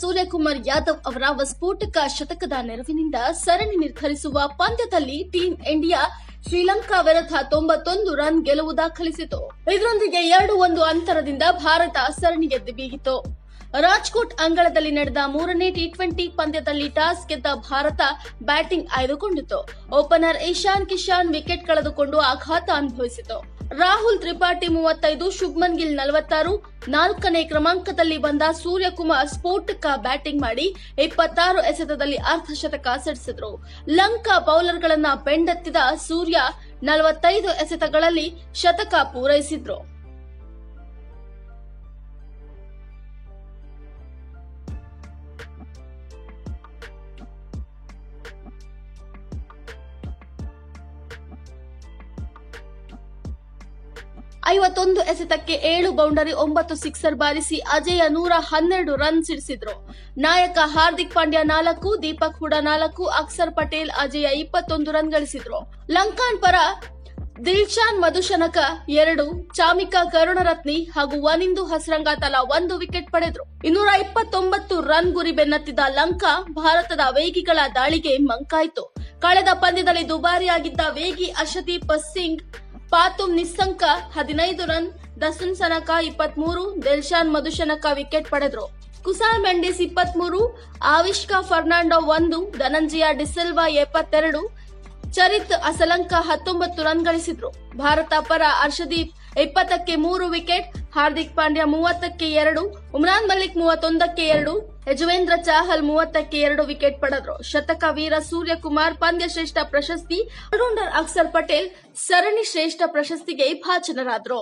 ಸೂರ್ಯಕುಮಾರ್ ಯಾದವ್ ಅವರ ವಿಸ್ಫೋಟಕ ಶತಕದ ನೆರವಿನಿಂದ ಸರಣಿ ನಿರ್ಧರಿಸುವ ಪಂದ್ಯದಲ್ಲಿ ಟೀಂ ಇಂಡಿಯಾ ಶ್ರೀಲಂಕಾ ವಿರುದ್ಧ 91 ರನ್ ಗೆಲುವು ದಾಖಲಿಸಿತು. ಇದರೊಂದಿಗೆ 2-1 ಅಂತರದಿಂದ ಭಾರತ ಸರಣಿ ಗೆದ್ದು ಬೀಗಿತು. ರಾಜ್ಕೋಟ್ ಅಂಗಳದಲ್ಲಿ ನಡೆದ ಮೂರನೇ ಟಿ20 ಪಂದ್ಯದಲ್ಲಿ ಟಾಸ್ ಗೆದ್ದ ಭಾರತ ಬ್ಯಾಟಿಂಗ್ ಆಯ್ದುಕೊಂಡಿತು. ಓಪನರ್ ಇಶಾನ್ ಕಿಶನ್ ವಿಕೆಟ್ ಕಳೆದುಕೊಂಡು ಆಘಾತ ಅನುಭವಿಸಿತು. ರಾಹುಲ್ ತ್ರಿಪಾಠಿ 35, ಶುಭ್ಮನ್ ಗಿಲ್ 46, 4ನೇ ಕ್ರಮಾಂಕದಲ್ಲಿ ಬಂದ ಸೂರ್ಯಕುಮಾರ್ ಸ್ಫೋಟಕ ಬ್ಯಾಟಿಂಗ್ ಮಾಡಿ 26 ಎಸೆತದಲ್ಲಿ ಅರ್ಧಶತಕ ಸಿಡಿಸಿದ್ರು. ಲಂಕಾ ಬೌಲರ್ಗಳನ್ನ ಬೆಂಡೆತ್ತಿದ ಸೂರ್ಯ 45 ಎಸೆತಗಳಲ್ಲಿ ಶತಕ ಪೂರೈಸಿದ್ರು. ಐವತ್ತೊಂದು ಎಸೆತಕ್ಕೆ 7 ಬೌಂಡರಿ 9 ಸಿಕ್ಸರ್ ಬಾರಿಸಿ ಅಜೇಯ 112 ರನ್ ಸಿಡಿಸಿದ್ರು. ನಾಯಕ ಹಾರ್ದಿಕ್ ಪಾಂಡ್ಯ 4, ದೀಪಕ್ ಹುಡಾ 4, ಅಕ್ಷರ್ ಪಟೇಲ್ ಅಜೇಯ 21 ರನ್ ಗಳಿಸಿದ್ರು. ಲಂಕಾನ್ ಪರ ದಿಲ್ಶಾನ್ ಮಧುಶನಕ 2, ಚಾಮಿಕಾ ಕರುಣರತ್ನಿ ಹಾಗೂ ವನಿಂದು ಹಸ್ರಂಗ ತಲಾ 1 ವಿಕೆಟ್ ಪಡೆದ್ರು. 229 ರನ್ ಗುರಿ ಬೆನ್ನತ್ತಿದ ಲಂಕಾ ಭಾರತದ ವೇಗಿಗಳ ದಾಳಿಗೆ ಮಂಕಾಯಿತು. ಕಳೆದ ಪಂದ್ಯದಲ್ಲಿ ದುಬಾರಿಯಾಗಿದ್ದ ವೇಗಿ ಅರ್ಶದೀಪ್ ಸಿಂಗ್ ಪಾತುಮ್ ನಿಸ್ಸಂಕ 15 ರನ್, ದಸನ್ ಸನಕ 23, ದಿಲ್ಶಾನ್ ಮಧುಶನಕ ವಿಕೆಟ್ ಪಡೆದ್ರು. ಕುಸಾಲ್ ಮೆಂಡಿಸ್ 23, ಆವಿಷ್ಕಾ ಫರ್ನಾಂಡೋ 1, ಧನಂಜಯ ಡಿಸಿಲ್ವಾ 72, ಚರಿತ್ ಅಸಲಂಕ 19 ರನ್ ಗಳಿಸಿದ್ರು. ಭಾರತ ಪರ ಅರ್ಶದೀಪ್ 20ಕ್ಕೆ 3 ವಿಕೆಟ್, ಹಾರ್ದಿಕ್ ಪಾಂಡ್ಯ 30ಕ್ಕೆ 2, ಉಮ್ರಾನ್ ಮಲ್ಲಿಕ್ 31ಕ್ಕೆ 2, ಯಜುವೇಂದ್ರ ಚಾಹಲ್ 30ಕ್ಕೆ 2 ವಿಕೆಟ್ ಪಡೆದ್ರು. ಶತಕ ವೀರ ಸೂರ್ಯಕುಮಾರ್ ಪಂದ್ಯ ಶ್ರೇಷ್ಠ ಪ್ರಶಸ್ತಿ, ಆಲ್ರೌಂಡರ್ ಅಕ್ಷರ್ ಪಟೇಲ್ ಸರಣಿ ಶ್ರೇಷ್ಠ ಪ್ರಶಸ್ತಿಗೆ ಭಾಜನರಾದರು.